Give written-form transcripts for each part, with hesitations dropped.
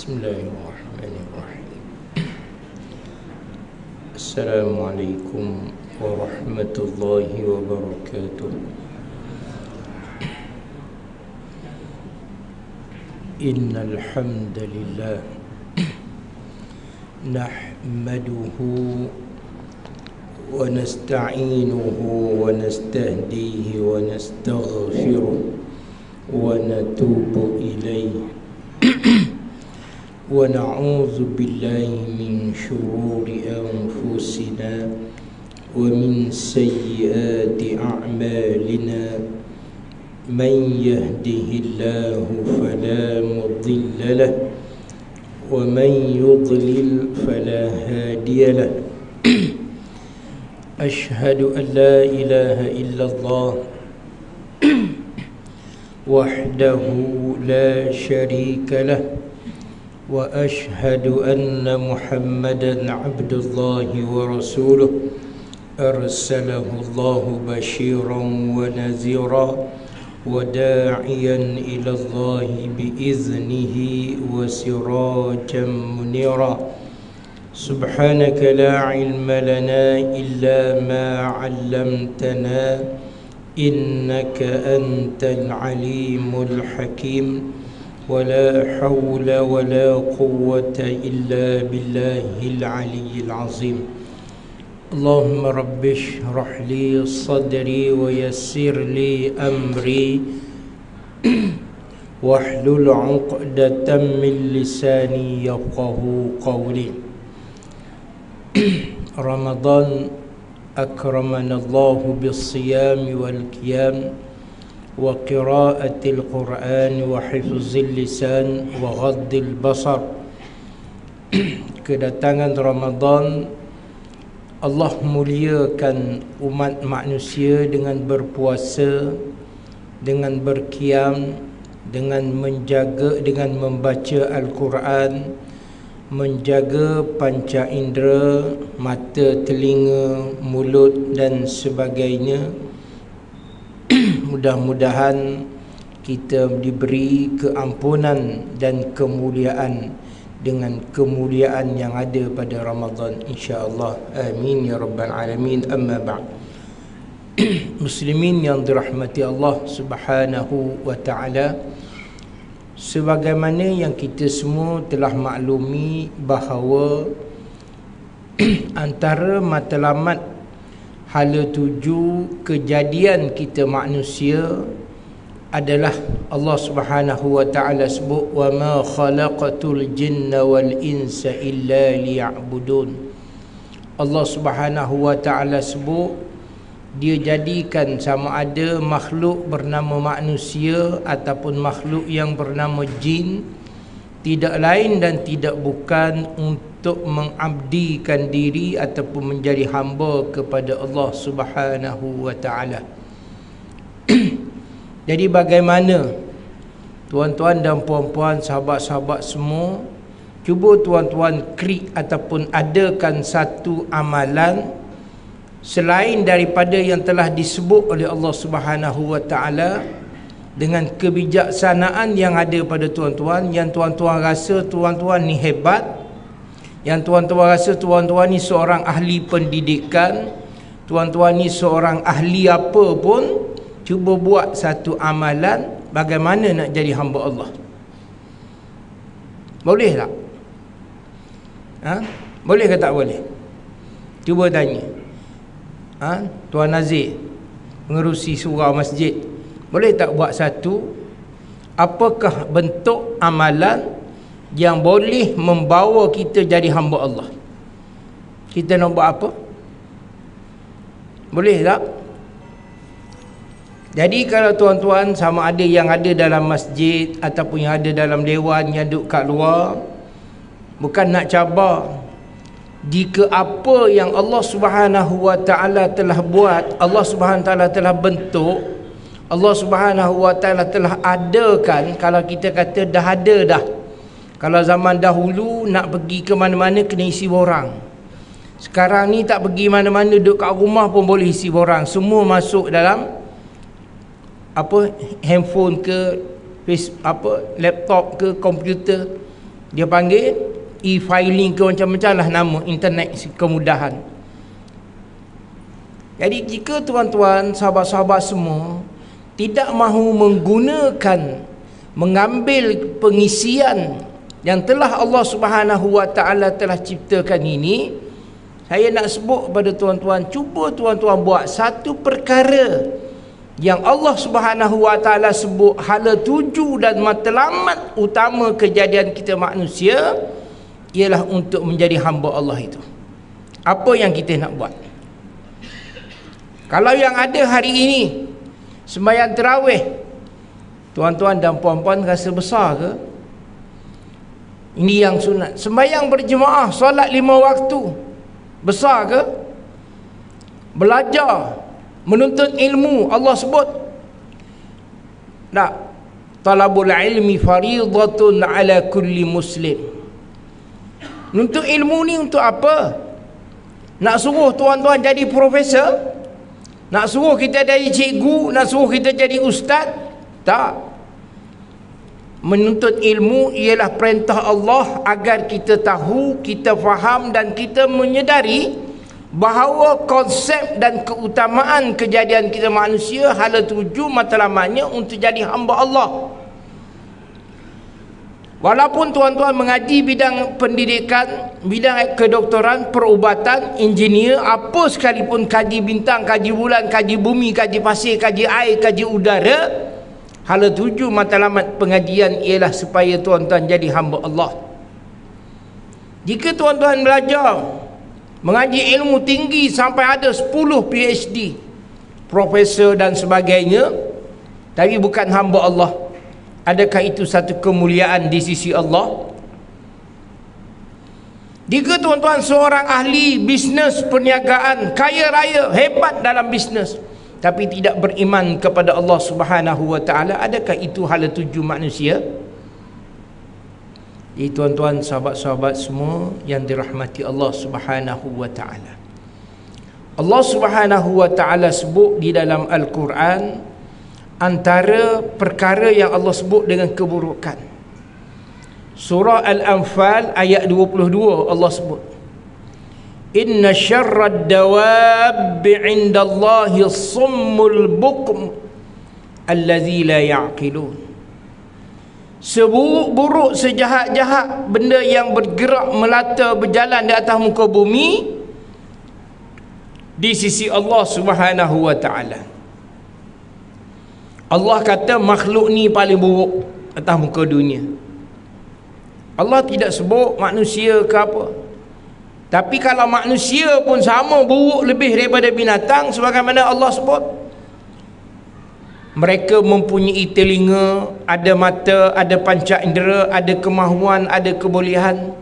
Bismillahirrahmanirrahim. Assalamualaikum warahmatullahi wabarakatuh. Innal hamdalillah nahmaduhu wa nasta'inuhu wa nastahdihi wa nastaghfiruh wa natubu ilayhi wa na'udzu billahi min shururi anfusina wa min sayyiati a'malina man yahdihillahu fala mudilla lahu wa man yudlil fala hadiya lahu. Ashhadu an la ilaha illallah wahdahu la syarika lah wa ashhadu anna Muhammadan abdullahi wa rasuluh arsalahu Allahu bashiran wa nazira wa da'iyan ila Allahi biiznihi wa sirajan munira. Subhanaka la ilma lana illa ma 'allamtana innaka antal alimul hakim. ولا حول ولا قوة إلا بالله العلي العظيم. اللهم رب اشرح لي صدري ويسر لي أمري واحلل عقدة من لساني يفقه قولي. رمضان أكرمنا الله بالصيام والقيام وقراءة القرآن وحفظ اللسان وغض البصر. Kedatangan Ramadan, Allah muliakan umat manusia dengan berpuasa, dengan berqiyam, dengan menjaga, dengan membaca Al-Quran, menjaga panca indera, mata, telinga, mulut dan sebagainya. Mudah-mudahan kita diberi keampunan dan kemuliaan dengan kemuliaan yang ada pada Ramadan, insya-Allah. Amin ya rabbal alamin. Amma ba'd. Muslimin yang dirahmati Allah Subhanahu wa taala, sebagaimana yang kita semua telah maklumi bahawa antara matlamat hala tuju kejadian kita manusia adalah Allah Subhanahu wa taala sebut, wa ma khalaqatul jinna wal insa illa liya'budun. Allah Subhanahu wa taala sebut dia jadikan sama ada makhluk bernama manusia ataupun makhluk yang bernama jin tidak lain dan tidak bukan untuk mengabdikan diri ataupun menjadi hamba kepada Allah Subhanahu wa taala. Jadi bagaimana tuan-tuan dan puan-puan, sahabat-sahabat semua, cuba tuan-tuan create ataupun adakan satu amalan selain daripada yang telah disebut oleh Allah Subhanahu wa taala, dengan kebijaksanaan yang ada pada tuan-tuan, yang tuan-tuan rasa tuan-tuan ni hebat, yang tuan-tuan rasa tuan-tuan ni seorang ahli pendidikan, tuan-tuan ni seorang ahli apa pun, cuba buat satu amalan bagaimana nak jadi hamba Allah. Boleh tak? Boleh ke tak boleh? Cuba tanya. Tuan Nazir, pengerusi surau masjid, boleh tak buat satu? Apakah bentuk amalan yang boleh membawa kita jadi hamba Allah? Kita nak buat apa? Boleh tak? Jadi kalau tuan-tuan sama ada yang ada dalam masjid ataupun yang ada dalam dewan, yang duduk kat luar, bukan nak cabar. Jika apa yang Allah Subhanahu wa taala telah buat, Allah Subhanahu wa taala telah bentuk, Allah Subhanahu wa taala telah adakan, kalau kita kata dah ada dah. Kalau zaman dahulu nak pergi ke mana-mana kena isi borang. Sekarang ni tak pergi mana-mana, duduk kat rumah pun boleh isi borang. Semua masuk dalam handphone ke laptop ke komputer. Dia panggil e-filing ke macam-macam lah nama internet, kemudahan. Jadi jika tuan-tuan, sahabat-sahabat semua tidak mahu menggunakan, mengambil pengisian yang telah Allah Subhanahu wa taala telah ciptakan ini, saya nak sebut kepada tuan-tuan, cuba tuan-tuan buat satu perkara yang Allah Subhanahu wa taala sebut hala tuju dan matlamat utama kejadian kita manusia ialah untuk menjadi hamba Allah itu. Apa yang kita nak buat? Kalau yang ada hari ini sembahyang tarawih, tuan-tuan dan puan-puan rasa besar ke? Ini yang sunat. Sembahyang berjemaah, solat 5 waktu, besar ke? Belajar, menuntut ilmu, Allah sebut tak, talabul ilmi faridatun ala kulli muslim. Nuntut ilmu ni untuk apa? Nak suruh tuan-tuan jadi profesor? Nak suruh kita jadi cikgu? Nak suruh kita jadi ustaz? Tak. Menuntut ilmu ialah perintah Allah agar kita tahu, kita faham dan kita menyedari bahawa konsep dan keutamaan kejadian kita manusia hala tuju matlamatnya untuk jadi hamba Allah. Walaupun tuan-tuan mengaji bidang pendidikan, bidang kedoktoran, perubatan, engineer, apa sekalipun, kaji bintang, kaji bulan, kaji bumi, kaji pasir, kaji air, kaji udara, hala tuju matlamat pengajian ialah supaya tuan-tuan jadi hamba Allah. Jika tuan-tuan belajar mengaji ilmu tinggi sampai ada 10 PhD, profesor dan sebagainya, tapi bukan hamba Allah, adakah itu satu kemuliaan di sisi Allah? Jika tuan-tuan seorang ahli bisnes perniagaan, kaya raya, hebat dalam bisnes, tapi tidak beriman kepada Allah Subhanahu wa taala, adakah itu hala tuju manusia? Jadi tuan-tuan, sahabat-sahabat semua yang dirahmati Allah Subhanahu wa taala, Allah Subhanahu wa taala sebut di dalam Al-Quran antara perkara yang Allah sebut dengan keburukan. Surah Al-Anfal ayat 22 Allah sebut, inna syarrad dawabbi 'indallahi as-summul bukm allazi la ya'qilun. Seburuk-buruk, sejahat-jahat benda yang bergerak, melata, berjalan di atas muka bumi di sisi Allah Subhanahu wa taala. Allah kata makhluk ni paling buruk atas muka dunia. Allah tidak sebut manusia ke apa. Tapi kalau manusia pun sama buruk lebih daripada binatang, sebagaimana Allah sebut, mereka mempunyai telinga, ada mata, ada panca indera, ada kemahuan, ada kebolehan,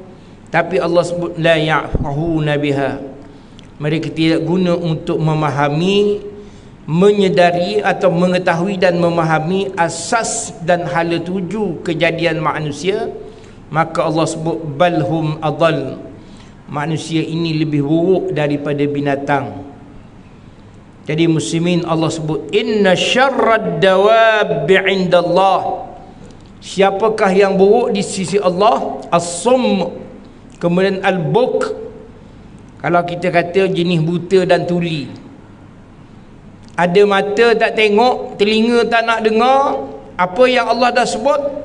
tapi Allah sebut la ya'fahuna biha. Mereka tidak guna untuk memahami, menyedari atau mengetahui dan memahami asas dan hala tuju kejadian manusia. Maka Allah sebut balhum adall, manusia ini lebih buruk daripada binatang. Jadi muslimin, Allah sebut inna syarrad dawabbi 'indallah, siapakah yang buruk di sisi Allah? As-summ, kemudian al-buk, kalau kita kata jenis buta dan tuli, ada mata tak tengok, telinga tak nak dengar apa yang Allah dah sebut.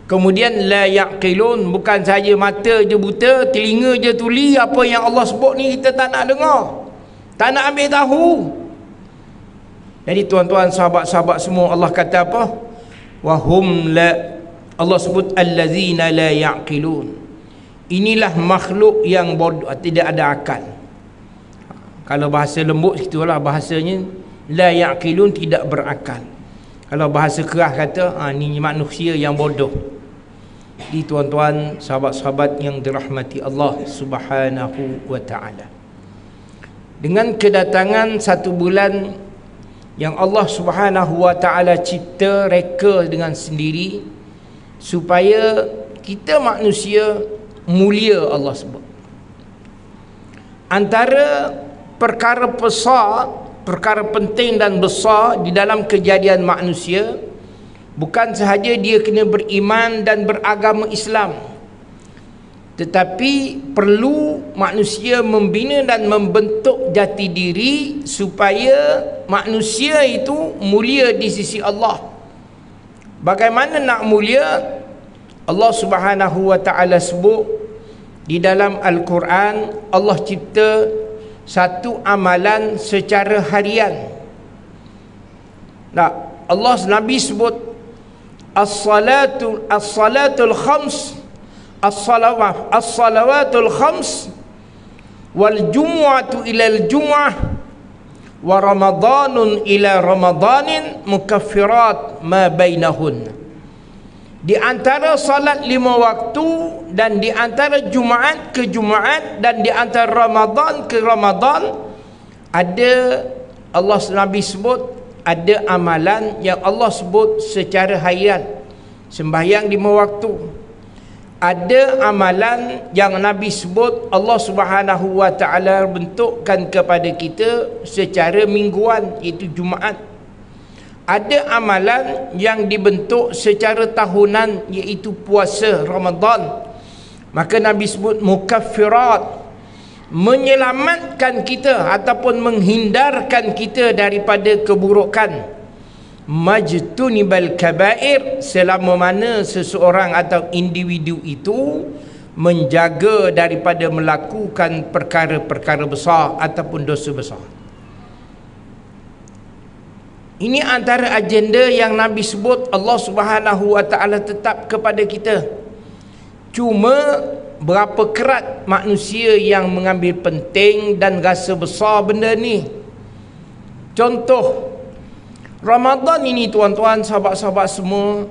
Kemudian la yaqilun, bukan saja mata je buta, telinga je tuli, apa yang Allah sebut ni kita tak nak dengar, tak nak ambil tahu. Jadi tuan-tuan, sahabat-sahabat semua, Allah kata apa? Wahum la, Allah sebut allazina la yaqilun, inilah makhluk yang bodoh, tidak ada akal. Kalau bahasa lembut itulah bahasanya, la yaqilun, tidak berakal. Kalau bahasa keras kata ni manusia yang bodoh. Di tuan-tuan, sahabat-sahabat yang dirahmati Allah Subhanahu wa taala, dengan kedatangan satu bulan yang Allah Subhanahu wa taala cipta, reka dengan sendiri supaya kita manusia mulia, Allah sebut. Antara perkara besar, perkara penting dan besar di dalam kejadian manusia, bukan sahaja dia kena beriman dan beragama Islam, Tetapi perlu manusia membina dan membentuk jati diri supaya manusia itu mulia di sisi Allah. Bagaimana nak mulia? Allah Subhanahu wa taala sebut di dalam Al-Quran, Allah cipta satu amalan secara harian. Allah Nabi sebut as-salatul khams, as-salawatul khams wal jumu'atu ilal jumu'ah wa ramadanun ila ramadanin mukaffirat ma bainahun. Di antara salat 5 waktu dan di antara Jumaat ke Jumaat dan di antara Ramadan ke Ramadan, ada Allah Nabi sebut ada amalan yang Allah sebut secara harian, sembahyang 5 waktu. Ada amalan yang Nabi sebut Allah Subhanahu wa taala bentukkan kepada kita secara mingguan, iaitu Jumaat. Ada amalan yang dibentuk secara tahunan, iaitu puasa Ramadan. Maka Nabi sebut mukaffirat, menyelamatkan kita ataupun menghindarkan kita daripada keburukan. Majtunibal kabair, selama mana seseorang atau individu itu menjaga daripada melakukan perkara-perkara besar ataupun dosa besar. Ini antara agenda yang Nabi sebut Allah Subhanahu wa taala tetap kepada kita. Cuma berapa kerat manusia yang mengambil penting dan rasa besar benda ni. Contoh Ramadan ini tuan-tuan, sahabat-sahabat semua,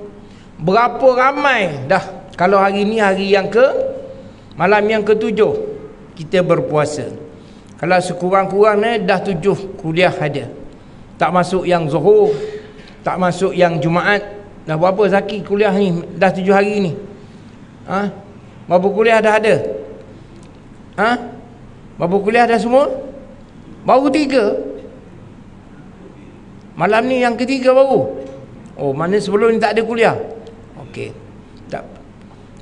berapa ramai dah, kalau hari ni hari yang malam yang ke-7 kita berpuasa. Kalau sekurang-kurangnya dah 7 kuliah ada. Tak masuk yang Zuhur, tak masuk yang Jumaat. Dah berapa Zaki kuliah ni? Dah 7 hari ni. Berapa kuliah dah ada? Berapa kuliah dah semua? Baru 3. Malam ni yang ketiga baru. Oh, mana sebelum ni tak ada kuliah? Okey. Tak.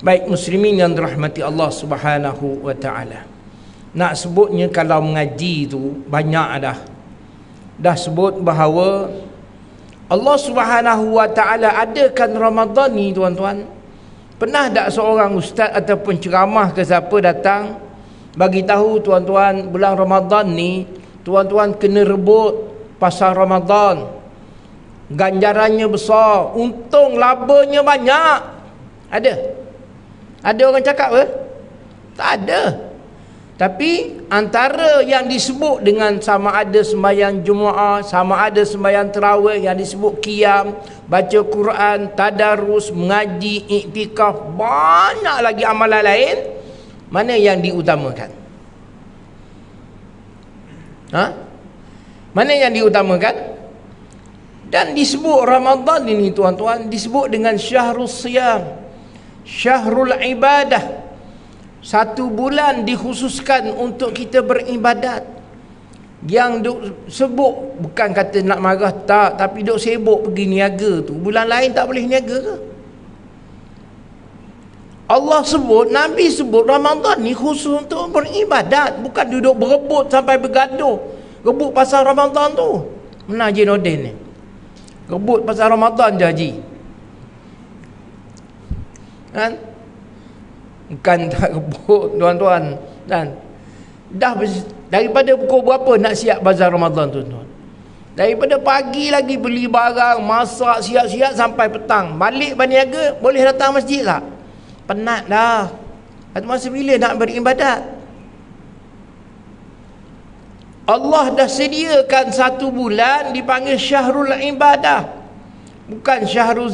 Baik muslimin yang dirahmati Allah Subhanahu wa taala. Nak sebutnya kalau mengaji tu banyak dah sebut bahawa Allah Subhanahu wa taala adakan Ramadan ni tuan-tuan. Pernah tak seorang ustaz ataupun ceramah ke siapa datang bagi tahu tuan-tuan, bulan Ramadan ni tuan-tuan kena rebut pasal Ramadan, ganjarannya besar, untung labanya banyak? Ada orang cakap ke? Tak ada. Tapi antara yang disebut dengan sama ada sembahyang Jumaat, sama ada sembahyang tarawih, yang disebut qiyam, baca Quran, tadarus, mengaji, iktikaf, banyak lagi amalan lain. Mana yang diutamakan? Mana yang diutamakan? Dan disebut Ramadan ini tuan-tuan disebut dengan syahrul siyam, syahrul ibadah. 1 bulan dikhususkan untuk kita beribadat. Yang duk sebut bukan kata nak marah tak, tapi duk sibuk pergi niaga tu. Bulan lain tak boleh niaga ke? Allah sebut, Nabi sebut Ramadan ni khusus untuk beribadat, bukan duduk berebut sampai bergaduh. Rebut pasal Ramadan tu. Mana Haji Nordin ni? Rebut pasal Ramadan je Haji. Kan? Bukan tak rebut tuan-tuan. Dan dah daripada pukul berapa nak siap bazar Ramadan tuan-tuan? Daripada pagi lagi beli barang, masak, siap-siap sampai petang. Balik berniaga, boleh datang masjid tak? Penat dah. Masa bila nak beribadat? Allah dah sediakan 1 bulan dipanggil syahrul ibadah. Bukan syahrul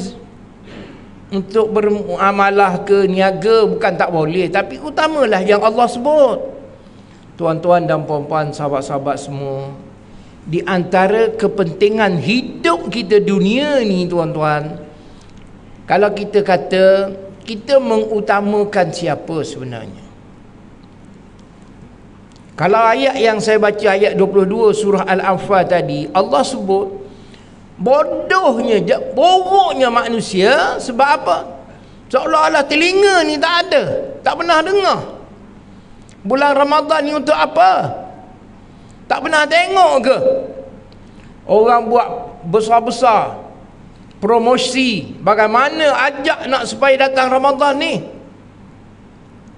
untuk bermuamalah ke niaga, bukan tak boleh, tapi utamalah yang Allah sebut. Tuan-tuan dan puan-puan, sahabat-sahabat semua, di antara kepentingan hidup kita dunia ni tuan-tuan, kalau kita kata kita mengutamakan siapa sebenarnya? Kalau ayat yang saya baca, ayat 22 surah Al-Anfal tadi, Allah sebut bodohnya, buruknya manusia. Sebab apa? Seolah-olah telinga ni tak ada. Tak pernah dengar. Bulan Ramadan ni untuk apa? Tak pernah tengok ke? Orang buat besar-besar promosi bagaimana ajak nak supaya datang Ramadan ni.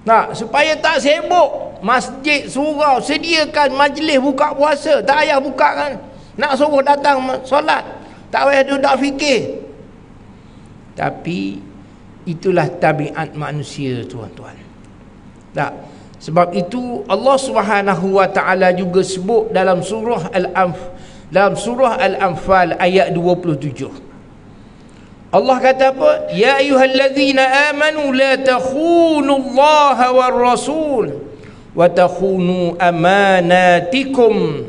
Nak supaya tak sibuk, masjid, surau sediakan majlis buka puasa, tak payah buka kan. Nak suruh datang solat, tak payah duduk fikir. Tapi itulah tabiat manusia, tuan-tuan. Tak. Sebab itu Allah Subhanahu wa taala juga sebut dalam surah Al-Anfal ayat 27. Allah kata apa? Ya ayyuhallazina amanu la takhunu Allah war rasul wa takhunu amanatikum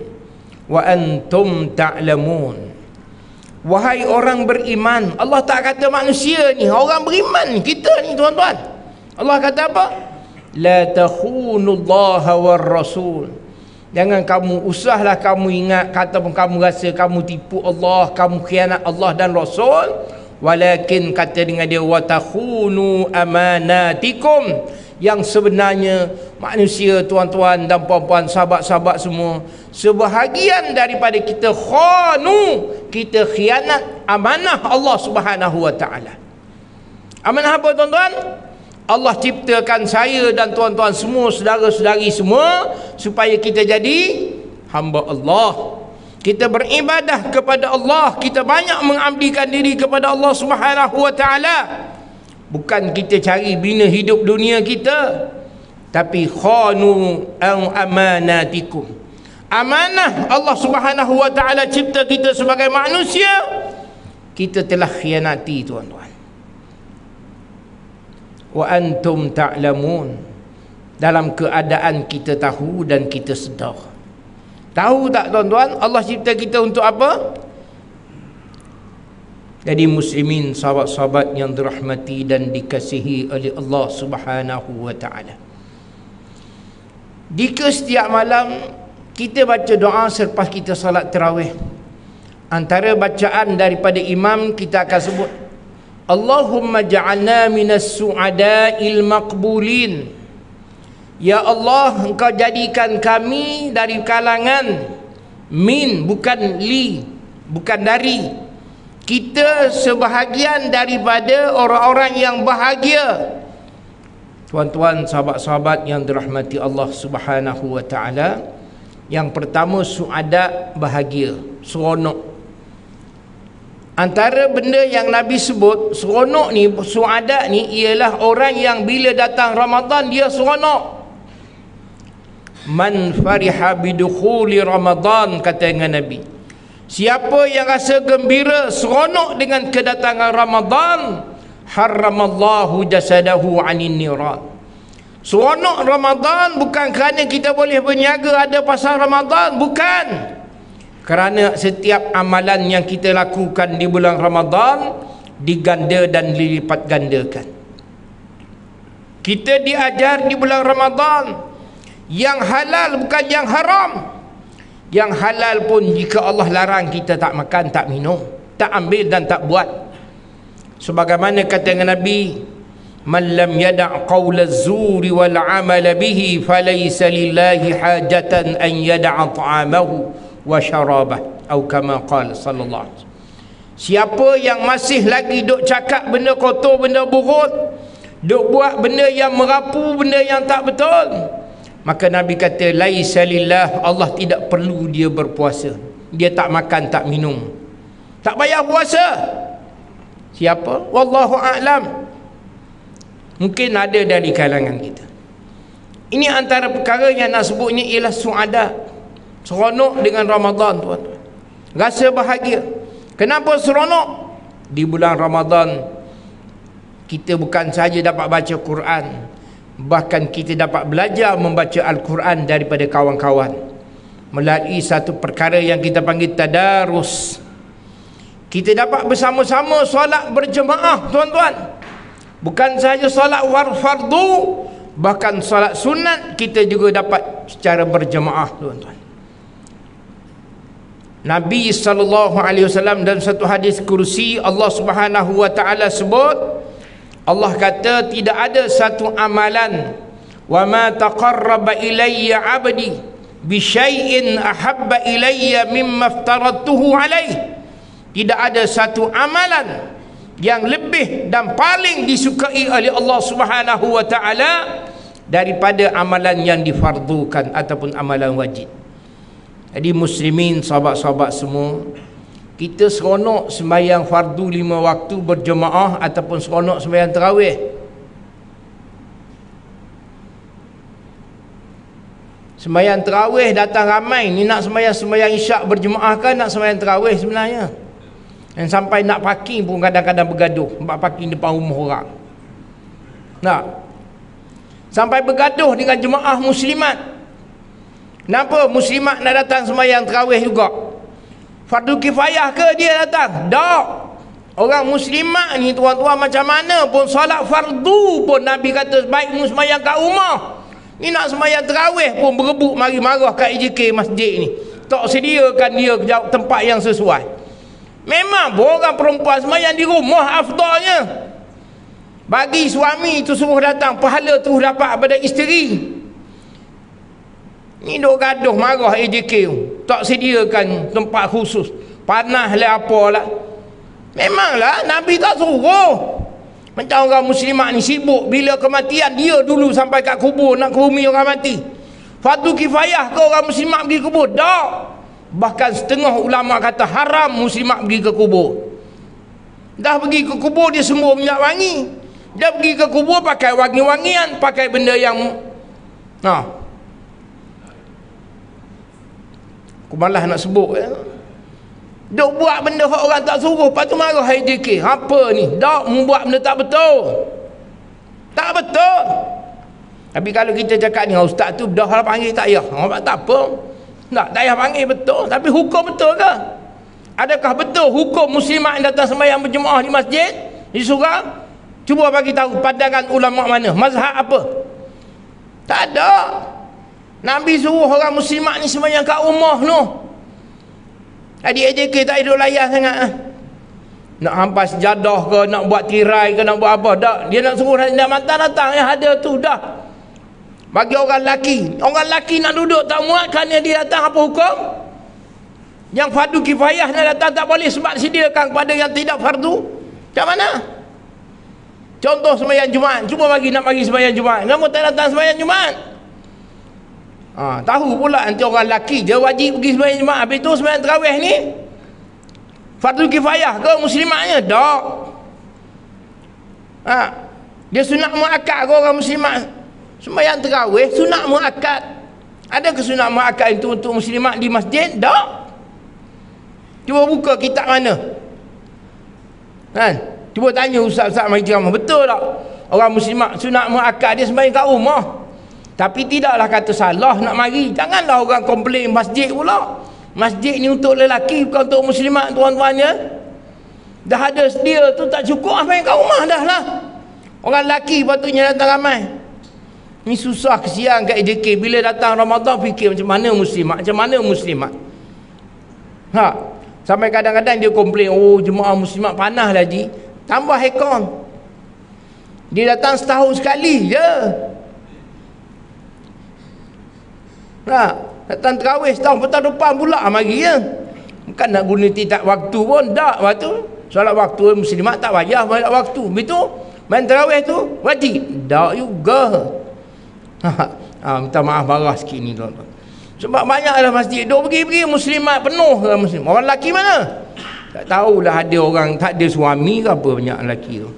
wa antum ta'lamun. Wahai orang beriman. Allah tak kata manusia ni, orang beriman kita ni, tuan-tuan. Allah kata apa? La takhunu Allah war rasul. Jangan kamu usahlah kamu ingat kata pun kamu rasa kamu tipu Allah, kamu khianat Allah dan Rasul. Walakin kata dengan dia watakhunu amanatikum, yang sebenarnya manusia, tuan-tuan dan puan-puan, sahabat-sahabat semua, sebahagian daripada kita khanu, kita khianat amanah Allah Subhanahu wa taala. Amanah apa, tuan-tuan? Allah ciptakan saya dan tuan-tuan semua, saudara-saudari semua, supaya kita jadi hamba Allah. Kita beribadah kepada Allah, kita banyak mengabdikan diri kepada Allah Subhanahu wa taala. Bukan kita cari bina hidup dunia kita, tapi khanu amanatikum. Amanah Allah Subhanahu wa taala cipta kita sebagai manusia, kita telah khianati, tuan-tuan. Wa antum ta'lamun, dalam keadaan kita tahu dan kita sedar. Tahu tak, tuan-tuan, Allah cipta kita untuk apa? Jadi muslimin, sahabat-sahabat yang dirahmati dan dikasihi oleh Allah Subhanahu wa taala. Jika setiap malam kita baca doa selepas kita salat tarawih, antara bacaan daripada imam kita akan sebut Allahumma ja'alna minas su'ada'il maqbulin. Ya Allah, engkau jadikan kami dari kalangan min, bukan li, bukan dari. Kita sebahagian daripada orang-orang yang bahagia. Tuan-tuan, sahabat-sahabat yang dirahmati Allah Subhanahu wa taala, yang pertama suada, bahagia, seronok. Antara benda yang Nabi sebut seronok ni, suada ni, ialah orang yang bila datang Ramadan dia seronok. Man fariha bidukhuli Ramadan, kata dengan Nabi, siapa yang rasa gembira, seronok dengan kedatangan Ramadan, haramallahu jasadahu anin niran. Seronok Ramadan bukan kerana kita boleh berniaga ada pasal Ramadan, bukan. Kerana setiap amalan yang kita lakukan di bulan Ramadan diganda dan dilipat gandakan. Kita diajar di bulan Ramadan yang halal bukan yang haram. Yang halal pun jika Allah larang kita tak makan, tak minum, tak ambil dan tak buat. Sebagaimana kata Nabi, man lam yada' qawla az-zuri wal 'amala bihi falaysa lillahi hajatan an yada'a ta'amahu wa syarabah, atau kama qala sallallahu alaihi wasallam. Siapa yang masih lagi duk cakap benda kotor, benda buruk, duk buat benda yang merapu, benda yang tak betul, maka Nabi kata laisa lillah, Allah tidak perlu dia berpuasa. Dia tak makan, tak minum, tak payah puasa. Siapa? Wallahu a'lam. Mungkin ada dari kalangan kita. Ini antara perkara yang nak sebutnya ialah suada, seronok dengan Ramadan, tuan-tuan. Rasa bahagia. Kenapa seronok? Di bulan Ramadan kita bukan saja dapat baca Quran, bahkan kita dapat belajar membaca Al-Quran daripada kawan-kawan melalui satu perkara yang kita panggil tadarus. Kita dapat bersama-sama solat berjemaah, tuan-tuan. Bukan saja solat fardu, bahkan solat sunat kita juga dapat secara berjemaah, tuan-tuan. Nabi sallallahu alaihi wasallam dalam satu hadis kursi, Allah Subhanahu wa taala sebut, Allah kata tidak ada satu amalan, wa ma taqarraba ilayya 'abdi bi syai'in ahabba ilayya mimma aftaradtuhu alaih. Tidak ada satu amalan yang lebih dan paling disukai oleh Allah Subhanahu wa taala daripada amalan yang difardukan ataupun amalan wajib. Jadi muslimin, sahabat-sahabat semua, kita seronok sembahyang fardu 5 waktu berjemaah ataupun seronok sembahyang tarawih. Sembahyang tarawih datang ramai, ni nak sembahyang isyak berjemaah kan nak sembahyang tarawih sebenarnya. Dan sampai nak parking pun kadang-kadang bergaduh, sebab parking depan rumah orang. Nak sampai bergaduh dengan jemaah muslimat. Kenapa muslimat nak datang sembahyang tarawih juga? Fardu kifayah ke dia datang? Tak. Orang muslimat ni tuan-tuan macam mana pun solat fardu pun Nabi kata baik sembahyang kat rumah. Ni nak sembahyang tarawih pun berebut mari marah kat EJK masjid ni. Tak sediakan dia tempat yang sesuai. Memang pun orang perempuan sembahyang di rumah afdalnya. Bagi suami tu suruh datang, pahala tu dapat pada isteri. Ni duk gaduh marah AJK tu. Tak sediakan tempat khusus. Panas lah apalah. Memanglah Nabi tak suruh. Macam orang muslimat ni sibuk bila kematian dia dulu sampai kat kubur nak kerumi orang mati. Fardu kifayah ke orang muslimat pergi kubur? Tak. Bahkan setengah ulama kata haram muslimat pergi ke kubur. Dah pergi ke kubur dia semua minyak wangi. Dia pergi ke kubur pakai wangi-wangian, pakai benda yang aku malas nak sebut ya. Duk buat benda hak orang tak suruh, lepas tu marah HDK. Apa ni? Dok membuat benda tak betul. Tak betul. Tapi kalau kita cakap ni, ustaz tu dah lah panggil tak payah. Orang tak apa. Tak payah panggil betul. Tapi hukum betul ke? Adakah betul hukum muslimat yang datang sembahyang berjemaah di masjid, di surau? Cuba bagi tahu pandangan ulama mana? Mazhab apa? Tak ada. Nabi suruh orang muslimat ni sembahyang kat rumah tu. Adik AJK tak hidup layan sangat. Nak hampas sejadah ke, nak buat tirai ke, nak buat apa. Tak. Dia nak suruh nak datang yang ada tu dah. Bagi orang lelaki. Orang lelaki nak duduk tak muat kerana dia datang apa hukum? Yang fardu kifayah nak datang tak boleh sebab sediakan kepada yang tidak fardu. Macam mana? Contoh sembahyang Jumaat. Cuba nak bagi sembahyang Jumaat. Kamu tak datang sembahyang Jumaat? Tahu pula nanti orang lelaki dia wajib pergi sembahyang Jumaat. Habis tu sembahyang tarawih ni fardu kifayah ke muslimatnya? Tak. Dia sunat muakkad ke orang muslimat? Sembahyang tarawih sunat muakkad. Adakah sunat muakkad itu untuk muslimat di masjid? Tak. Cuba buka kitab mana? Cuba tanya ustaz-ustaz mari ceramah, betul tak orang muslimat sunat muakkad dia sembahyang kat rumah? Tapi tidaklah kata salah nak mari. Janganlah orang komplain masjid pula. Masjid ni untuk lelaki bukan untuk muslimat tuan-tuannya. Dah ada sedia tu tak cukup apa yang kat rumah dah lah. Orang lelaki patutnya datang ramai. Ni susah kesian kat AJK. Bila datang Ramadan fikir macam mana muslimat, macam mana muslimat. Sampai kadang-kadang dia komplain, oh jemaah muslimat panas lah ji. Tambah aircon. Dia datang setahun sekali je. Datang tarawih setahun petang depan pula mari ya. Bukan nak guna tidak waktu pun tak. Waktu solat waktu muslimat tak payah solat waktu. Begitu main tarawih tu wajib. Tak juga. Minta maaf marah sikit ni tuan-tuan. Sebab banyaklah masjid duk pergi-pergi muslimat penuh lah muslim. Orang lelaki mana? Tak tahulah ada orang tak ada suami ke apa banyak lelaki tu.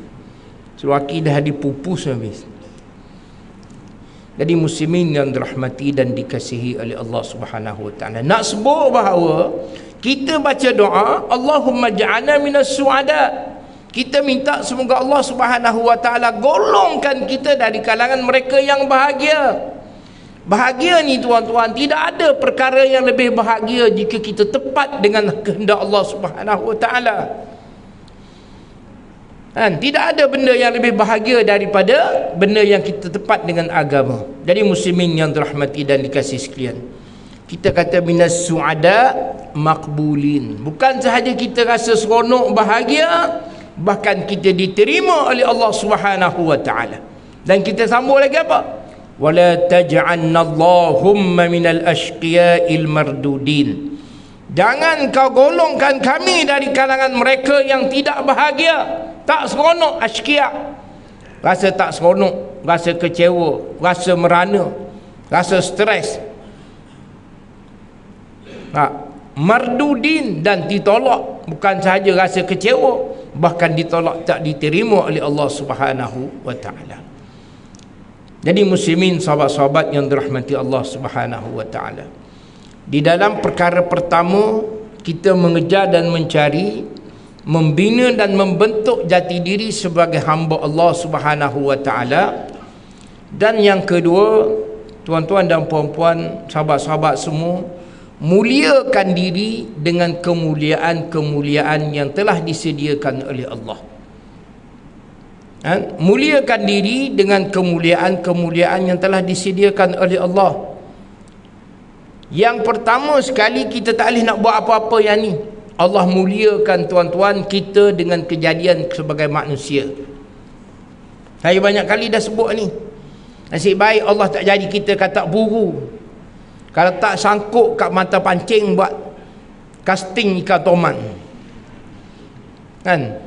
Lelaki dah dipupus habis. Jadi muslimin yang dirahmati dan dikasihi oleh Allah Subhanahu wa taala. Nak sebut bahawa kita baca doa Allahumma ja'alna minas su'ada. Kita minta semoga Allah Subhanahu wa taala golongkan kita dari kalangan mereka yang bahagia. Bahagia ni tuan-tuan, tidak ada perkara yang lebih bahagia jika kita tepat dengan kehendak Allah Subhanahu wa taala. Tidak ada benda yang lebih bahagia daripada benda yang kita tepat dengan agama. Jadi muslimin yang dirahmati dan dikasihi sekalian, kita kata minas su'ada maqbulin. Bukan sahaja kita rasa seronok bahagia, bahkan kita diterima oleh Allah Subhanahu wa taala. Dan kita sambung lagi apa? Wala taj'alna Allahumma minal ashqiya'il mardudin. Jangan kau golongkan kami dari kalangan mereka yang tidak bahagia, tak seronok, ashqiya. Rasa tak seronok, rasa kecewa, rasa merana, rasa stres. Mardudin, dan ditolak. Bukan sahaja rasa kecewa, bahkan ditolak, tak diterima oleh Allah Subhanahu wa taala. Jadi muslimin, sahabat-sahabat yang dirahmati Allah Subhanahu wa taala, di dalam perkara pertama, kita mengejar dan mencari, membina dan membentuk jati diri sebagai hamba Allah Subhanahu wa taala. Dan yang kedua, tuan-tuan dan puan-puan, sahabat-sahabat semua, muliakan diri dengan kemuliaan-kemuliaan yang telah disediakan oleh Allah. Muliakan diri dengan kemuliaan-kemuliaan yang telah disediakan oleh Allah. Yang pertama sekali, kita tak boleh nak buat apa-apa yang ni. Allah muliakan tuan-tuan kita dengan kejadian sebagai manusia. Saya banyak kali dah sebut ni. Nasib baik Allah tak jadi kita katak buru. Kalau tak sangkut kat mata pancing buat casting ikan toman, kan?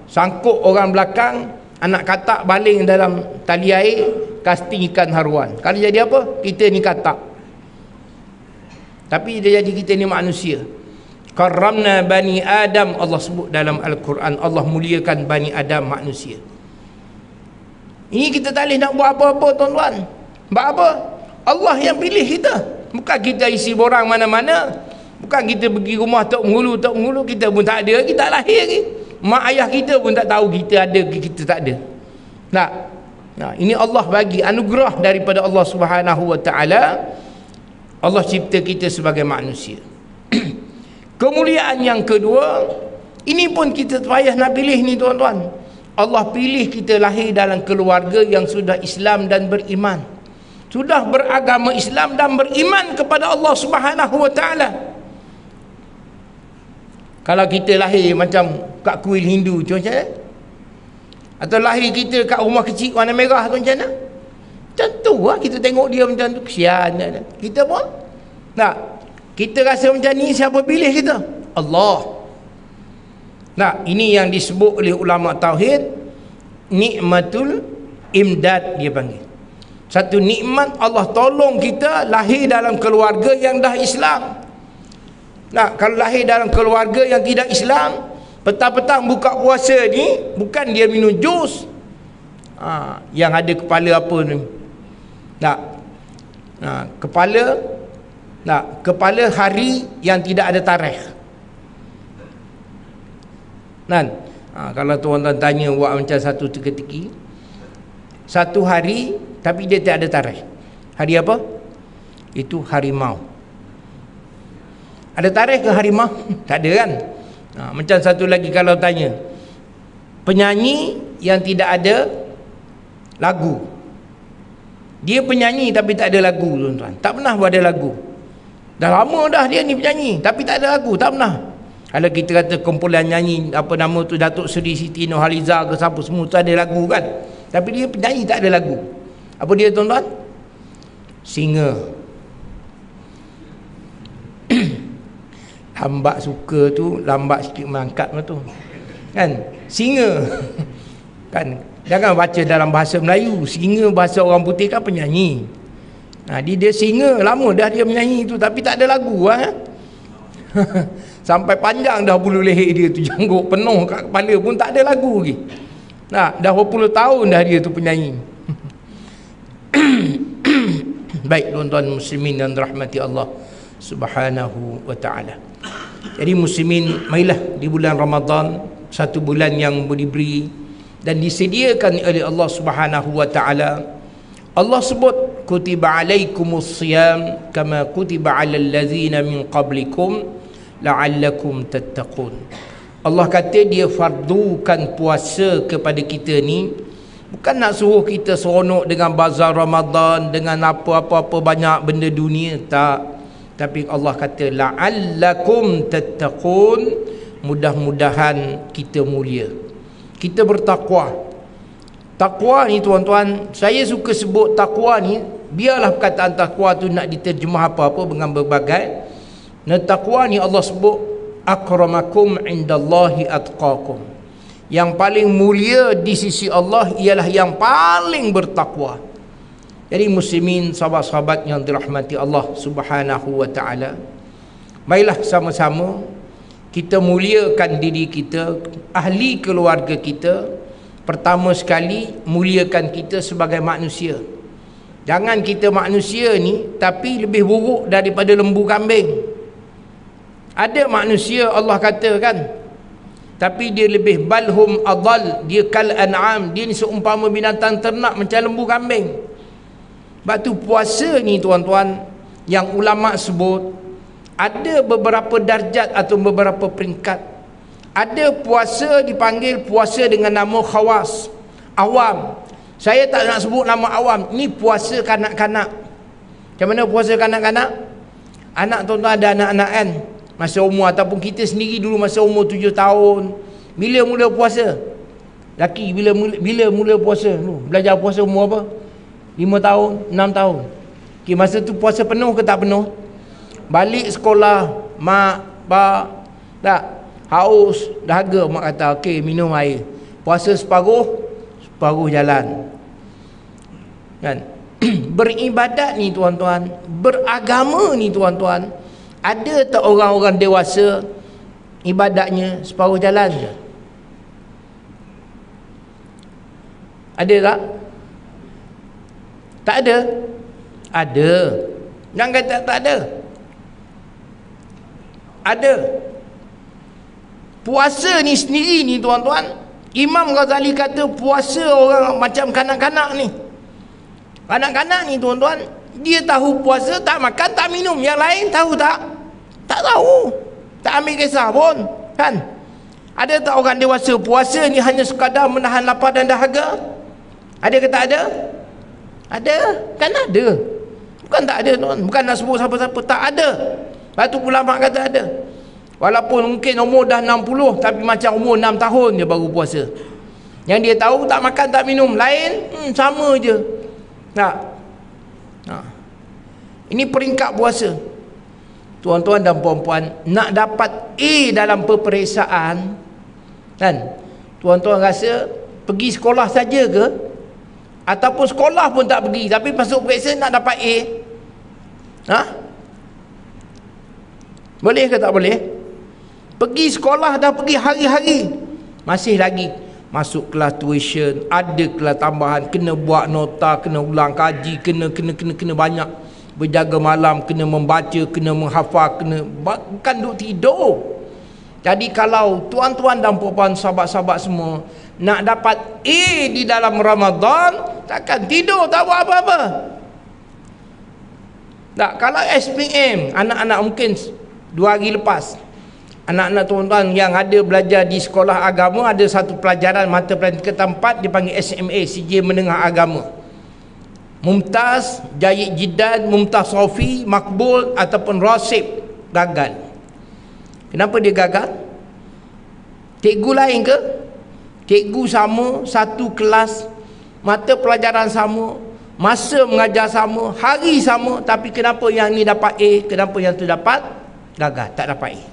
Sangkut orang belakang, anak katak baling dalam tali air, casting ikan haruan. Kalau jadi apa? Kita ni katak. Tapi dia jadi kita ni manusia. Karramna bani Adam, Allah sebut dalam Al-Quran. Allah muliakan bani Adam, manusia. Ini kita tak boleh nak buat apa-apa, tuan-tuan. Sebab apa? Allah yang pilih kita. Bukan kita isi borang mana-mana. Bukan kita pergi rumah Tok Menghulu, kita pun tak ada, kita tak lahir lagi. Mak ayah kita pun tak tahu kita ada ke kita tak ada. Nah, ini Allah bagi anugerah daripada Allah Subhanahu wa taala. Allah cipta kita sebagai manusia. Kemuliaan yang kedua, ini pun kita payah nak pilih ni, tuan-tuan. Allah pilih kita lahir dalam keluarga yang sudah Islam dan beriman. Sudah beragama Islam dan beriman kepada Allah Subhanahu wa taala. Kalau kita lahir macam kat kuil Hindu macam mana? Atau lahir kita kat rumah kecil warna merah macam mana? Macam tu lah, kita tengok dia macam tu, kesian. Kita pun kita rasa macam ni, siapa pilih kita? Allah. Ini yang disebut oleh ulama tauhid nikmatul imdad, dia panggil. Satu nikmat, Allah tolong kita lahir dalam keluarga yang dah Islam. Kalau lahir dalam keluarga yang tidak Islam, petang-petang buka puasa ni, bukan dia minum jus yang ada kepala apa ni, kepala hari yang tidak ada tarikh. Kalau tuan-tuan tanya buat macam satu teka-teki, satu hari tapi dia tak ada tarikh. Hari apa? Itu harimau. Ada tarikh ke harimau? Tak ada, kan? Macam satu lagi kalau tanya, penyanyi yang tidak ada lagu. Dia penyanyi tapi tak ada lagu, tuan-tuan. Tak pernah buat ada lagu. Dah lama dah dia ni penyanyi tapi tak ada lagu, tak pernah. Kalau kita kata kumpulan nyanyi apa nama tu, Datuk Seri Siti Nurhaliza ke siapa semua tu ada lagu, kan? Tapi dia penyanyi tak ada lagu. Apa dia, tuan-tuan? Singa. Lambat suka tu, lambat sikit mengangkat tu, kan? Singa. Kan? Jangan baca dalam bahasa Melayu. Singa bahasa orang putih kan penyanyi. Dia singa, lama dah dia menyanyi tu tapi tak ada lagu, Sampai panjang dah bulu leher dia tu, janggut penuh kat kepala pun tak ada lagu lagi. Dah berpuluh tahun dah dia tu penyanyi. Baik, tuan-tuan muslimin dan rahmati Allah Subhanahu wa taala. Jadi muslimin, marilah di bulan Ramadan, satu bulan yang diberi dan disediakan oleh Allah Subhanahu wa taala. Allah sebut kutiba alaikumus siyam kama kutiba alal ladzina min qablikum la'allakum tattaqun. Allah kata dia fardukan puasa kepada kita ni, bukan nak suruh kita seronok dengan bazar Ramadan, dengan apa-apa banyak benda dunia, tak. Tapi Allah kata la'allakum tattaqun, mudah-mudahan kita mulia, kita bertakwa. Takwa ni tuan-tuan, saya suka sebut takwa ni, biarlah perkataan takwa tu nak diterjemah apa-apa dengan berbagai. Dan takwa ni Allah sebut akramakum indallahi atqakum. Yang paling mulia di sisi Allah ialah yang paling bertakwa. Jadi muslimin, sahabat-sahabat yang dirahmati Allah Subhanahu wa taala, marilah sama-sama kita muliakan diri kita, ahli keluarga kita. Pertama sekali, muliakan kita sebagai manusia. Jangan kita manusia ni tapi lebih buruk daripada lembu kambing. Ada manusia Allah katakan, tapi dia lebih balhum adal, dia kal an'am, dia ni seumpama binatang ternak macam lembu kambing. Sebab tu puasa ni tuan-tuan, yang ulama sebut ada beberapa darjat atau beberapa peringkat. Ada puasa dipanggil puasa dengan nama khawas, awam. Saya tak nak sebut nama awam. Ni puasa kanak-kanak. Macam mana puasa kanak-kanak? Anak tuan-tuan ada anak-anak kan, masa umur, ataupun kita sendiri dulu masa umur 7 tahun. Bila mula puasa? Laki bila mula puasa? Belajar puasa umur apa? 5 tahun, 6 tahun. Okay, masa tu puasa penuh ke tak penuh? Balik sekolah, mak, pak, tak? Haus, dahaga, mak kata, okey, minum air. Puasa separuh jalan. Kan? Beribadat ni tuan-tuan, beragama ni tuan-tuan, ada tak orang-orang dewasa ibadatnya separuh jalan je? Ada tak? Tak ada? Ada. Jangan kata tak ada. Ada. Puasa ni sendiri ni tuan-tuan, Imam Ghazali kata puasa orang macam kanak-kanak ni. Kanak-kanak ni tuan-tuan, dia tahu puasa, tak makan, tak minum. Yang lain tahu tak? Tak tahu. Tak ambil kisah pun, kan? Ada tak orang dewasa puasa ni hanya sekadar menahan lapar dan dahaga? Ada ke tak ada? Ada. Kan ada. Bukan tak ada tuan. Bukan nak sebut siapa-siapa, tak ada. Lepas tu ulama kata ada. Walaupun mungkin umur dah 60, tapi macam umur 6 tahun dia baru puasa. Yang dia tahu tak makan tak minum. Lain sama je. Tak. Ini peringkat puasa. Tuan-tuan dan puan-puan, nak dapat A dalam peperiksaan, kan? Tuan-tuan rasa pergi sekolah saja ke? Ataupun sekolah pun tak pergi, tapi masuk periksa nak dapat A? Boleh ke tak boleh? Pergi sekolah dah pergi hari-hari, masih lagi masuk kelas tuition, ada kelas tambahan, kena buat nota, kena ulang kaji, kena banyak, berjaga malam, kena membaca, kena menghafal, bukan duk tidur. Jadi kalau tuan-tuan dan puan-puan, sahabat-sahabat semua nak dapat A di dalam Ramadan, takkan tidur tak buat apa-apa. Tak, kalau SPM, anak-anak mungkin 2 hari lepas, anak-anak tuan-tuan yang ada belajar di sekolah agama, ada satu pelajaran mata pelajaran keempat dipanggil SMA, sijil menengah agama. Mumtaz, Jayyid Jiddan, Mumtaz Sofi, Makbul ataupun Rasib, gagal. Kenapa dia gagal? Cikgu lain ke? Cikgu sama, satu kelas, mata pelajaran sama, masa mengajar sama, hari sama, tapi kenapa yang ni dapat A, kenapa yang tu dapat gagal, tak dapat A?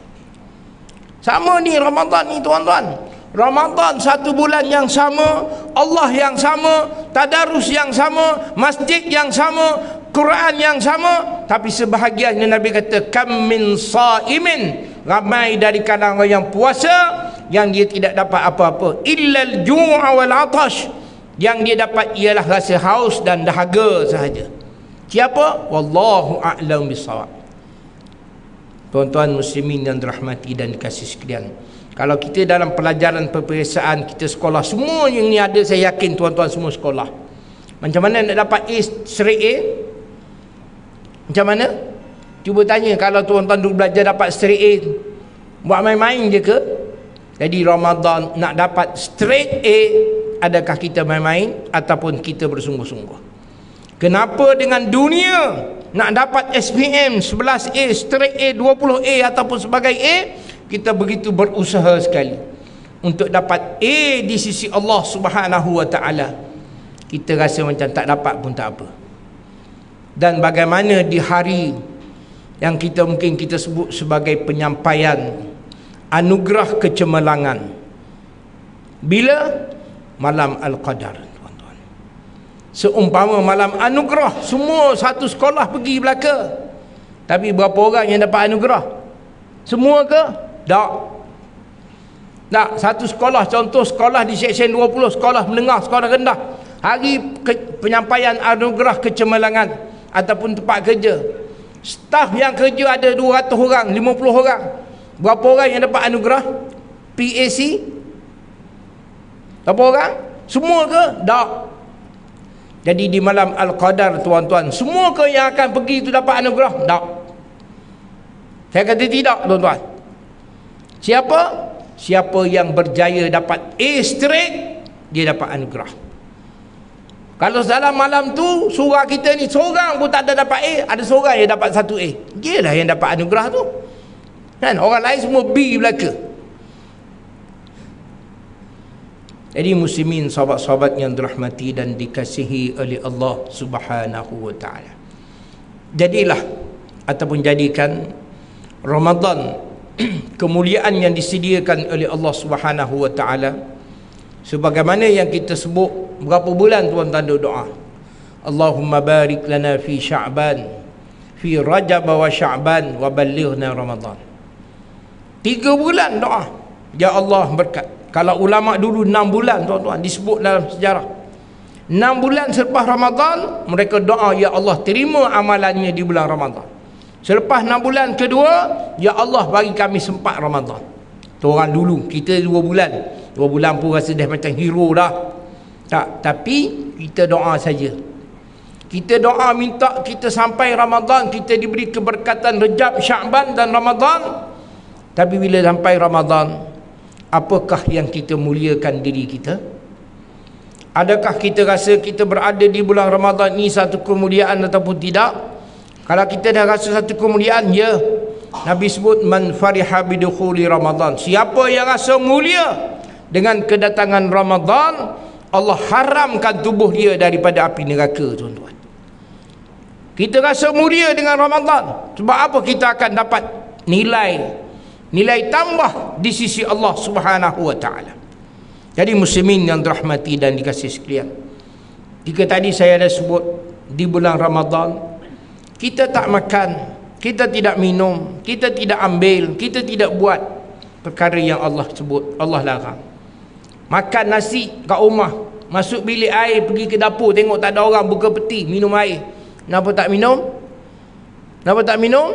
Sama ni Ramadan ni tuan-tuan. Ramadan satu bulan yang sama, Allah yang sama, tadarus yang sama, masjid yang sama, Quran yang sama, tapi sebahagiannya Nabi kata kam min saimin, ramai dari kalangan yang puasa yang dia tidak dapat apa-apa, illal ju'a wal atash, yang dia dapat ialah rasa haus dan dahaga sahaja. Siapa? Wallahu a'lam bissawab. Tuan-tuan muslimin yang dirahmati dan dikasihi sekalian, kalau kita dalam pelajaran peperiksaan kita sekolah, semua yang ni ada, saya yakin tuan-tuan semua sekolah. Macam mana nak dapat A, straight A? Macam mana? Cuba tanya, kalau tuan-tuan dulu belajar dapat straight A, buat main-main je ke? Jadi Ramadan nak dapat straight A, adakah kita main-main ataupun kita bersungguh-sungguh? Kenapa dengan dunia nak dapat SPM 11A, straight A, 20A ataupun sebagai A, kita begitu berusaha sekali untuk dapat A di sisi Allah Subhanahu wa taala, kita rasa macam tak dapat pun tak apa. Dan bagaimana di hari yang kita mungkin kita sebut sebagai penyampaian anugerah kecemerlangan, bila malam Al-Qadar, tuan-tuan, seumpama malam anugerah, semua satu sekolah pergi belaka, tapi berapa orang yang dapat anugerah? Semua ke? Tak. Tak, satu sekolah, contoh sekolah di Seksyen 20, sekolah menengah, sekolah rendah, hari penyampaian anugerah kecemerlangan ataupun tempat kerja, staf yang kerja ada 200 orang, 50 orang, berapa orang yang dapat anugerah? PAC? Berapa orang? Semua ke? Tak. Jadi di malam Al-Qadar, tuan-tuan, semua ke yang akan pergi itu dapat anugerah? Tak. Saya kata tidak, tuan-tuan. Siapa? Siapa yang berjaya dapat A straight, dia dapat anugerah. Kalau dalam malam tu surah kita ni seorang pun tak ada dapat A, ada seorang yang dapat 1 A, dia lah yang dapat anugerah tu kan. Orang lain semua B belaka. Jadi muslimin, sahabat-sahabat yang dirahmati dan dikasihi oleh Allah Subhanahu wa taala, jadilah ataupun jadikan Ramadan kemuliaan yang disediakan oleh Allah Subhanahu wa taala sebagaimana yang kita sebut berapa bulan, tuan tanda doa, Allahumma barik lana fi Sya'ban, fi Rajab wa Sya'ban wa ballighna Ramadan. 3 bulan doa, ya Allah berkat. Kalau ulama dulu 6 bulan, tuan-tuan, disebut dalam sejarah 6 bulan selepas Ramadan mereka doa, ya Allah terima amalannya di bulan Ramadan. Selepas 6 bulan kedua, ya Allah bagi kami sempat Ramadan. Tu orang dulu, kita 2 bulan. 2 bulan pun rasa dah macam hero dah. Tak, tapi kita doa saja. Kita doa minta kita sampai Ramadan, kita diberi keberkatan Rejab, Sya'ban dan Ramadan. Tapi bila sampai Ramadan, apakah yang kita muliakan diri kita? Adakah kita rasa kita berada di bulan Ramadan ini satu kemuliaan ataupun tidak? Kalau kita dah rasa satu kemuliaan, ya, Nabi sebut man fariha bidukhuli Ramadan, siapa yang rasa mulia dengan kedatangan Ramadan, Allah haramkan tubuh dia daripada api neraka, tuan-tuan. Kita rasa mulia dengan Ramadan, sebab apa? Kita akan dapat nilai tambah di sisi Allah Subhanahu wa taala. Jadi muslimin yang dirahmati dan dikasihi sekalian, jika tadi saya ada sebut di bulan Ramadan kita tak makan, kita tidak minum, kita tidak ambil, kita tidak buat perkara yang Allah sebut, Allah larang. Makan nasi kat rumah, masuk bilik air, pergi ke dapur, tengok tak ada orang, buka peti, minum air. Kenapa tak minum? Kenapa tak minum?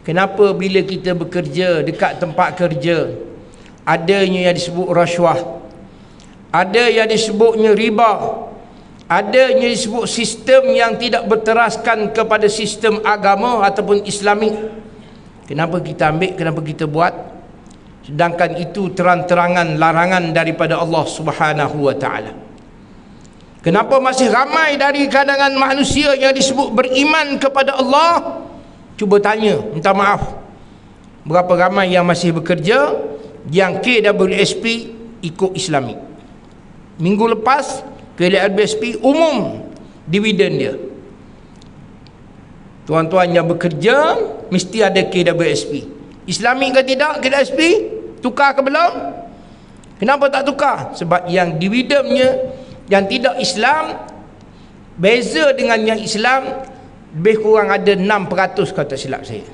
Kenapa bila kita bekerja dekat tempat kerja, adanya yang disebut rasuah, ada yang disebutnya riba, ada yang disebut sistem yang tidak berteraskan kepada sistem agama ataupun Islamik. Kenapa kita ambil, kenapa kita buat? Sedangkan itu terang-terangan larangan daripada Allah Subhanahu wa taala. Kenapa masih ramai dari kalangan manusia yang disebut beriman kepada Allah? Cuba tanya, minta maaf, berapa ramai yang masih bekerja yang KWSP ikut Islamik? Minggu lepas KWSP umum dividen dia. Tuan-tuan yang bekerja mesti ada KWSP. Islamik ke tidak KWSP? Tukar ke belum? Kenapa tak tukar? Sebab yang dividennya yang tidak Islam beza dengan yang Islam lebih kurang ada 6% kata silap saya.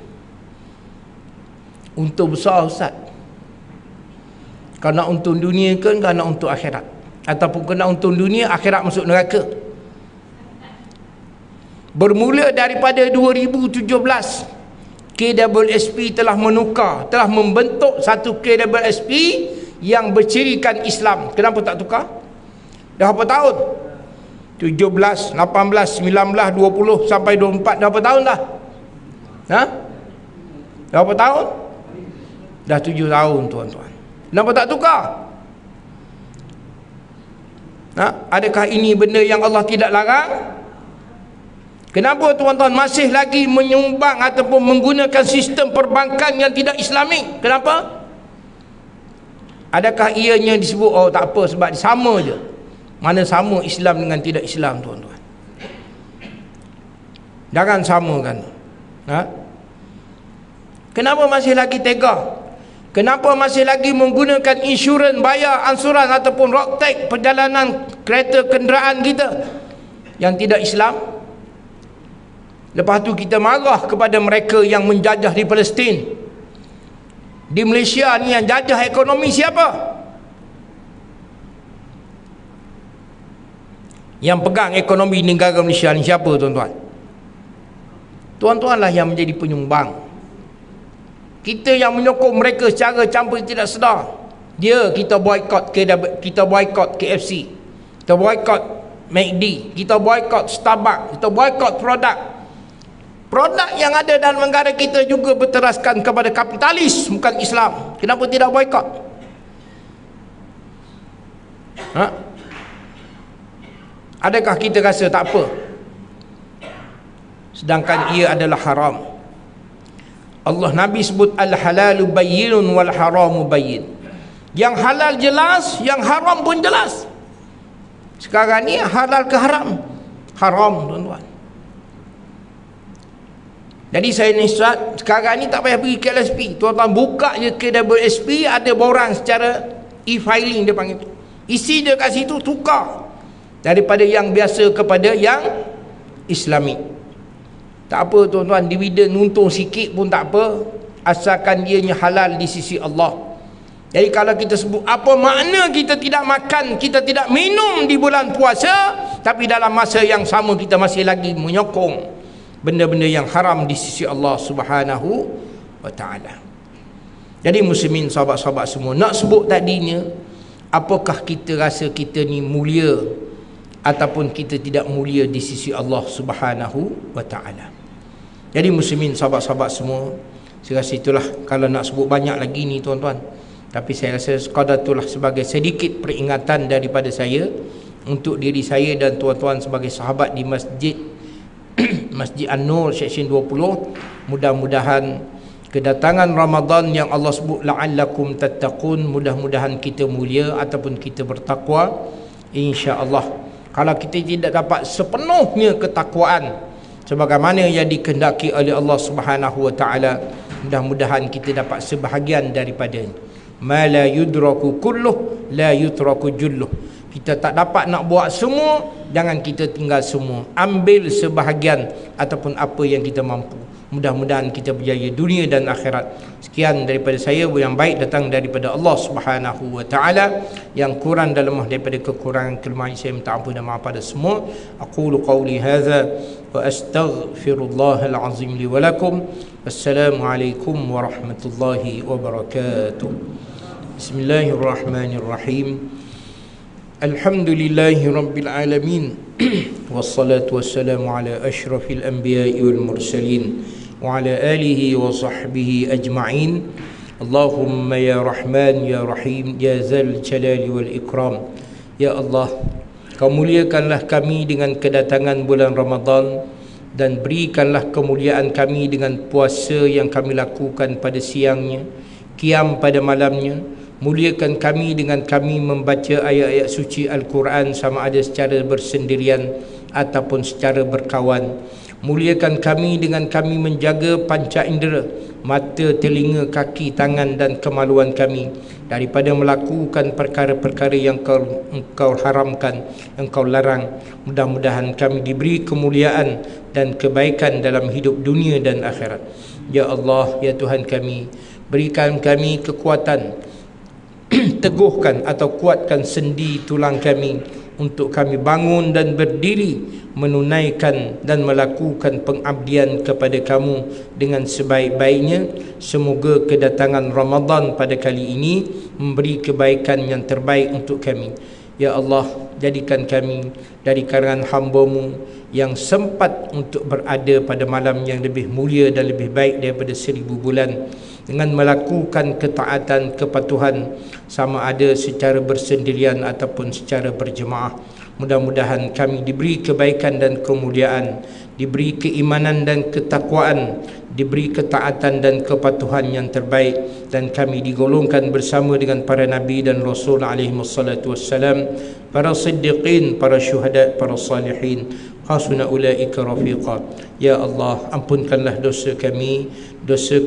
Untung besar, Ustaz. Kalau nak untung dunia ke, kalau nak untung akhirat, ataupun kena untung dunia, akhirat masuk neraka. Bermula daripada 2017 KWSP telah menukar, telah membentuk satu KWSP yang bercirikan Islam. Kenapa tak tukar? Dah berapa tahun? 17, 18, 19, 20 sampai 24, dah berapa tahun dah? Ha? Dah berapa tahun? Dah 7 tahun, tuan-tuan. Kenapa tak tukar? Ha? Adakah ini benda yang Allah tidak larang? Kenapa tuan-tuan masih lagi menyumbang ataupun menggunakan sistem perbankan yang tidak Islamik? Kenapa? Adakah ianya disebut oh tak apa sebab sama je? Mana sama Islam dengan tidak Islam, tuan-tuan? Jangan samakan. Kenapa masih lagi tega? Kenapa masih lagi menggunakan insurans, bayar ansuran ataupun road tax perjalanan kereta kenderaan kita yang tidak Islam? Lepas tu kita marah kepada mereka yang menjajah di Palestin. Di Malaysia ni yang jajah ekonomi siapa? Yang pegang ekonomi negara Malaysia ni siapa, tuan-tuan? Tuan-tuanlah yang menjadi penyumbang. Kita yang menyokong mereka secara campur tidak sedar. Kita boykot kita boykot KFC, kita boykot McD, kita boykot Starbucks, kita boykot produk yang ada dalam negara kita juga berteraskan kepada kapitalis, bukan Islam. Kenapa tidak boykot? Adakah kita rasa tak apa? Sedangkan ia adalah haram. Allah, Nabi sebut al-halalu bayyinun wal haramu bayyin. Yang halal jelas, yang haram pun jelas. Sekarang ni halal ke haram? Haram, tuan-tuan. Jadi saya nasihat, sekarang ni tak payah pergi ke LSP. Tuan-tuan buka je ke WSP, ada borang secara e-filing dia panggil. Isi je kat situ, tukar daripada yang biasa kepada yang Islamik. Tak apa, tuan-tuan, dividen untung sikit pun tak apa, asalkan ianya halal di sisi Allah. Jadi kalau kita sebut apa makna kita tidak makan, kita tidak minum di bulan puasa, tapi dalam masa yang sama kita masih lagi menyokong benda-benda yang haram di sisi Allah Subhanahu wa ta'ala. Jadi muslimin, sahabat-sahabat semua, nak sebut tadinya, apakah kita rasa kita ni mulia ataupun kita tidak mulia di sisi Allah Subhanahu wa ta'ala. Jadi muslimin, sahabat-sahabat semua, saya rasa itulah, kalau nak sebut banyak lagi ni, tuan-tuan, tapi saya rasa sekadar itulah sebagai sedikit peringatan daripada saya untuk diri saya dan tuan-tuan sebagai sahabat di masjid Masjid An-Nur Seksyen 20. Mudah-mudahan kedatangan Ramadan yang Allah sebut la'allakum tattaqun, mudah-mudahan kita mulia ataupun kita bertakwa, insya-Allah. Kalau kita tidak dapat sepenuhnya ketakwaan sebagaimana yang dikehendaki oleh Allah Subhanahu wa taala, mudah-mudahan kita dapat sebahagian daripadanya. Ma la yudraku kulluh la yutraku julluh. Kita tak dapat nak buat semua, jangan kita tinggal semua. Ambil sebahagian ataupun apa yang kita mampu. Mudah-mudahan kita berjaya dunia dan akhirat. Sekian daripada saya, yang baik datang daripada Allah Subhanahu wa taala, yang kurang dan lemah daripada kekurangan kelemahan saya minta ampun dan maaf pada semua. Aqulu qawli hadza wa astaghfirullahal azim li wa lakum. Wassalamualaikum warahmatullahi wabarakatuh. Bismillahirrahmanirrahim. Alhamdulillahi rabbil alamin. Wassalatu wassalamu ala asyrafil anbiya'i wal mursalin wa ala alihi wa sahbihi ajma'in. Allahumma ya Rahman ya Rahim ya Zal Jalali wal Ikram. Ya Allah, Kau muliakanlah kami dengan kedatangan bulan Ramadan, dan berikanlah kemuliaan kami dengan puasa yang kami lakukan pada siangnya, qiyam pada malamnya. Muliakan kami dengan kami membaca ayat-ayat suci Al-Quran, sama ada secara bersendirian ataupun secara berkawan. Muliakan kami dengan kami menjaga panca indera, mata, telinga, kaki, tangan dan kemaluan kami daripada melakukan perkara-perkara yang engkau haramkan, engkau larang. Mudah-mudahan kami diberi kemuliaan dan kebaikan dalam hidup dunia dan akhirat. Ya Allah, ya Tuhan kami, berikan kami kekuatan, teguhkan atau kuatkan sendi tulang kami untuk kami bangun dan berdiri menunaikan dan melakukan pengabdian kepada kamu dengan sebaik-baiknya. Semoga kedatangan Ramadan pada kali ini memberi kebaikan yang terbaik untuk kami. Ya Allah, jadikan kami dari kalangan hamba-Mu yang sempat untuk berada pada malam yang lebih mulia dan lebih baik daripada 1000 bulan, dengan melakukan ketaatan, kepatuhan, sama ada secara bersendirian ataupun secara berjemaah. Mudah-mudahan kami diberi kebaikan dan kemuliaan, diberi keimanan dan ketakwaan, diberi ketaatan dan kepatuhan yang terbaik, dan kami digolongkan bersama dengan para nabi dan rasul alaihi wassalatu wassalam, para siddiqin, para syuhada, para salihin, hasuna ulaika rafiqa. Ya Allah, ampunkanlah dosa kami, dosa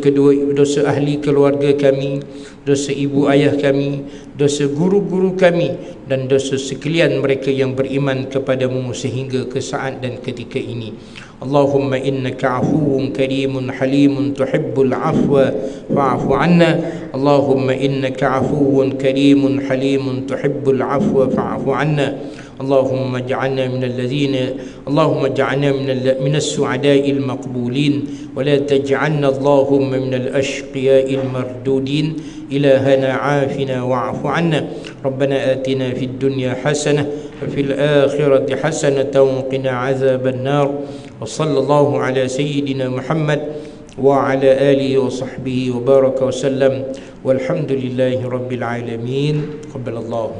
ahli keluarga kami, dosa ibu ayah kami, dosa guru-guru kami, dan dosa sekalian mereka yang beriman kepadamu sehingga ke saat dan ketika ini. Allahumma innaka afuwun karimun halimun tuhibbul afwa fa'fu anna. Allahumma innaka afuwun karimun halimun tuhibbul afwa fa'fu anna. اللهم اجعلنا من السعداء المقبولين ولا تجعلنا اللهم من الأشقياء المردودين. إلهنا عافنا واعف عنا. ربنا آتنا في الدنيا حسنة وفي الآخرة حسنة وقنا عذاب النار. وصلى الله على سيدنا محمد وعلى آله وصحبه وبارك وسلم والحمد لله رب العالمين. قبل الله.